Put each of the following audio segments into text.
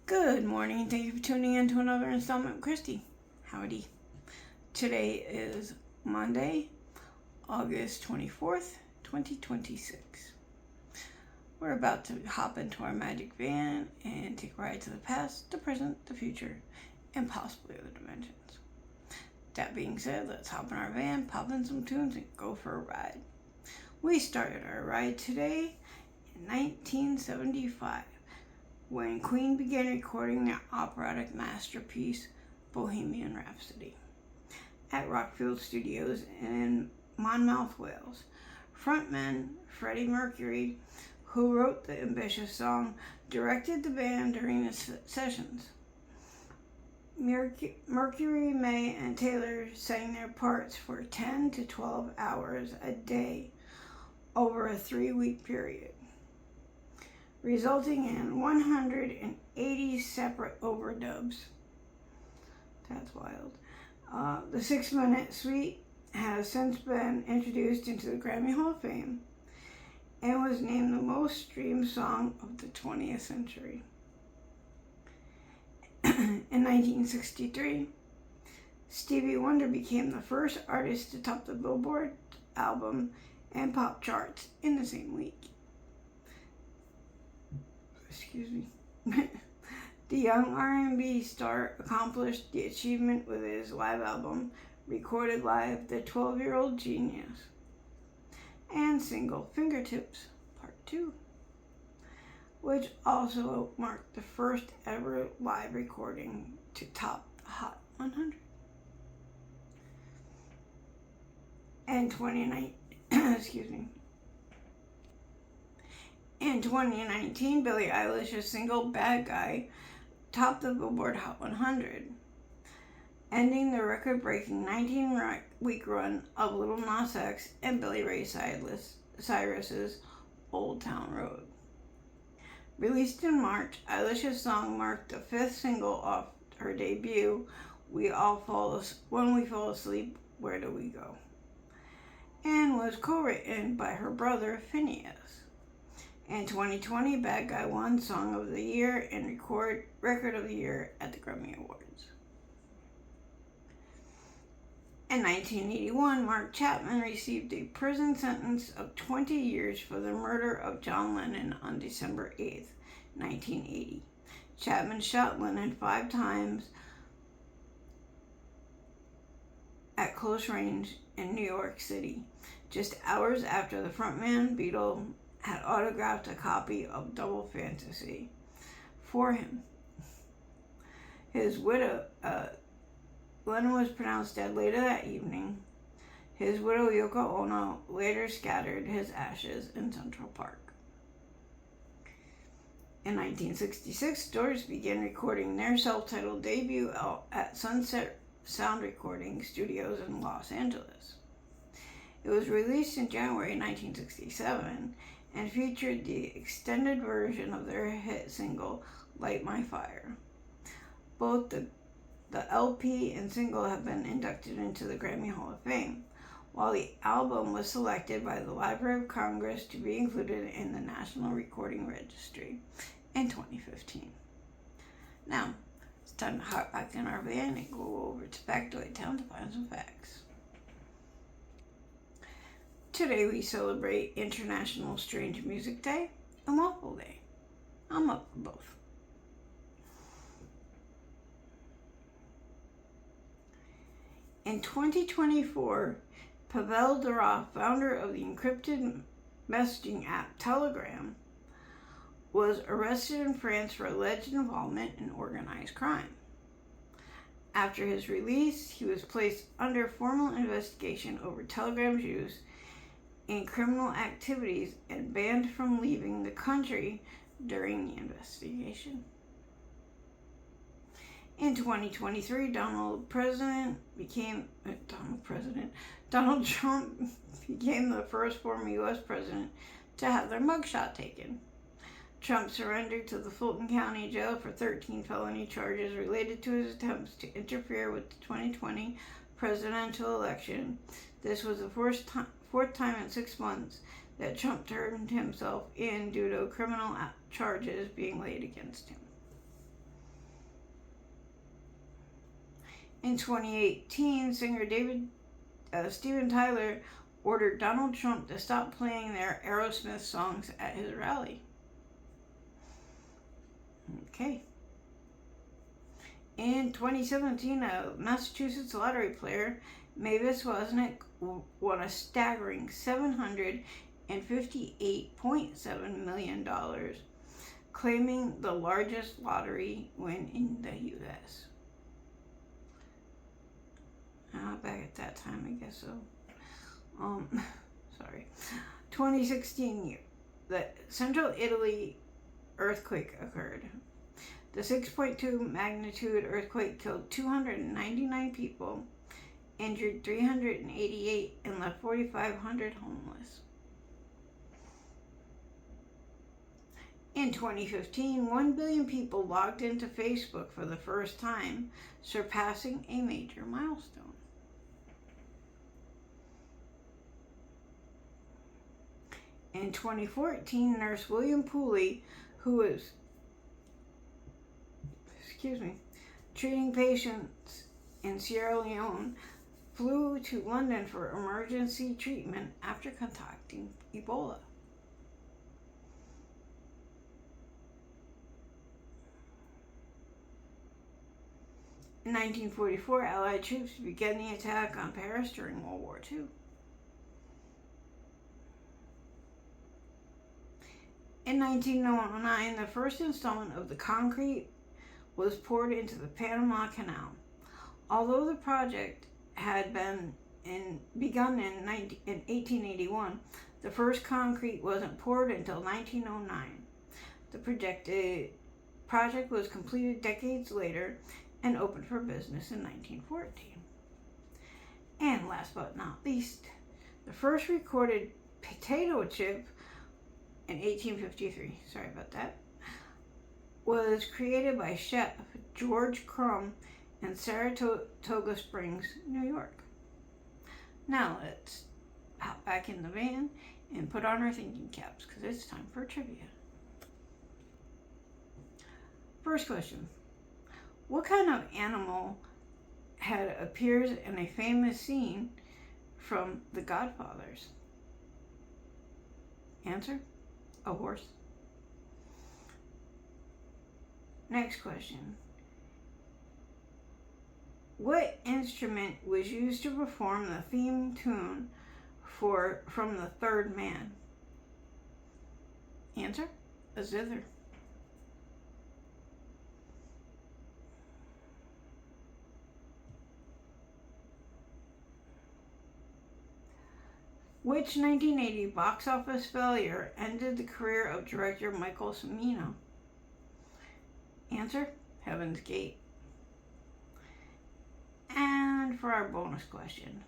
Good morning. Thank you for tuning in to another installment of Christy. Howdy. Today is Monday, August 24th, 2026. We're about to hop into our magic van and take a ride to the past, the present, the future, and possibly other dimensions. That being said, let's hop in our van, pop in some tunes, and go for a ride. We started our ride today in 1975. When Queen began recording their operatic masterpiece, Bohemian Rhapsody, at Rockfield Studios in Monmouth, Wales. Frontman Freddie Mercury, who wrote the ambitious song, directed the band during the sessions. Mercury, May, and Taylor sang their parts for 10 to 12 hours a day over a 3-week period, resulting in 180 separate overdubs. That's wild. The 6-minute suite has since been introduced into the Grammy Hall of Fame and was named the most streamed song of the 20th century. In 1963, Stevie Wonder became the first artist to top the Billboard album and pop charts in the same week. Excuse me. The young R&B star accomplished the achievement with his live album, recorded live, The 12-Year-Old Genius, and single Fingertips Part 2, which also marked the first ever live recording to top the Hot 100. And 2019, Billie Eilish's single Bad Guy topped the Billboard Hot 100, ending the record-breaking 19-week run of Lil Nas X and Billy Ray Cyrus's Old Town Road. Released in March, Eilish's song marked the 5th single off her debut, When We Fall Asleep, Where Do We Go?, and was co-written by her brother Phineas. In 2020, Bad Guy won Song of the Year and Record of the Year at the Grammy Awards. In 1981, Mark Chapman received a prison sentence of 20 years for the murder of John Lennon on December 8, 1980. Chapman shot Lennon 5 times at close range in New York City, just hours after the frontman Beatle had autographed a copy of Double Fantasy for him. His widow, Lennon was pronounced dead later that evening. His widow, Yoko Ono, later scattered his ashes in Central Park. In 1966, Doors began recording their self-titled debut at Sunset Sound Recording Studios in Los Angeles. It was released in January 1967 and featured the extended version of their hit single, Light My Fire. Both the LP and single have been inducted into the Grammy Hall of Fame, while the album was selected by the Library of Congress to be included in the National Recording Registry in 2015. Now, it's time to hop back in our van and go over to Factoid Town to find some facts. Today we celebrate International Strange Music Day and Waffle Day. I'm up for both. In 2024, Pavel Durov, founder of the encrypted messaging app Telegram, was arrested in France for alleged involvement in organized crime. After his release, he was placed under formal investigation over Telegram's use in criminal activities and banned from leaving the country during the investigation. In 2023, Donald Trump became the first former U.S. president to have their mugshot taken. Trump surrendered to the Fulton County Jail for 13 felony charges related to his attempts to interfere with the 2020 presidential election. This was the fourth time in 6 months that Trump turned himself in due to criminal charges being laid against him. In 2018, singer Steven Tyler ordered Donald Trump to stop playing their Aerosmith songs at his rally. Okay. In 2017, a Massachusetts lottery player, Mavis Wozniak, won a staggering $758.7 million, claiming the largest lottery win in the U.S. Back at that time, I guess so. Sorry. 2016 year, the Central Italy earthquake occurred. The 6.2 magnitude earthquake killed 299 people, injured 388, and left 4,500 homeless. In 2015, 1 billion people logged into Facebook for the first time, surpassing a major milestone. In 2014, nurse William Pooley, who was treating patients in Sierra Leone, flew to London for emergency treatment after contracting Ebola. In 1944, Allied troops began the attack on Paris during World War II. In 1909, the first installment of the concrete was poured into the Panama Canal. Although the project had begun in 1881, the first concrete wasn't poured until 1909. The project was completed decades later and opened for business in 1914. And last but not least, the first recorded potato chip in 1853, sorry about that, was created by chef George Crumb in Saratoga Springs, New York. Now let's hop back in the van and put on our thinking caps because it's time for trivia. First question. What kind of animal appears in a famous scene from The Godfathers? Answer: a horse. Next question. What instrument was used to perform the theme tune from The Third Man? Answer: a zither. Which 1980 box office failure ended the career of director Michael Cimino? Answer: Heaven's Gate. And for our bonus question,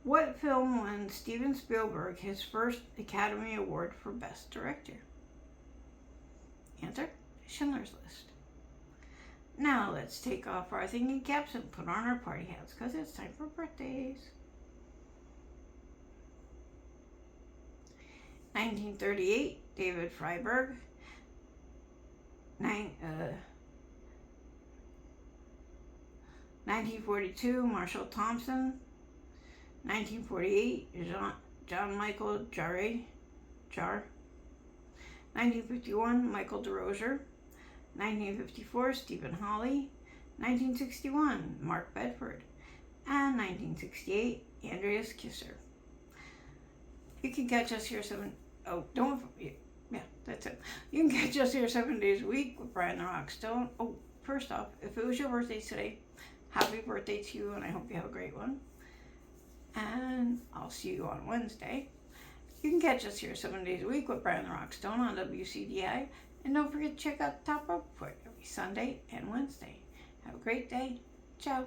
what film won Steven Spielberg his first Academy Award for Best Director? Answer: Schindler's List. Now let's take off our thinking caps and put on our party hats because it's time for birthdays. 1938, David Freiberg. 1942, Marshall Thompson. 1948, John Michael Jar. 1951, Michael DeRosier. 1954, Stephen Hawley. 1961, Mark Bedford. And 1968, Andreas Kisser. You can catch us here that's it. You can catch us here 7 days a week with Brian the Rock Stone. Oh, first off, if it was your birthday today, happy birthday to you, and I hope you have a great one. And I'll see you on Wednesday. You can catch us here 7 days a week with Brian the Rock Stone on WCDI. And don't forget to check out the Top Rope Report every Sunday and Wednesday. Have a great day. Ciao.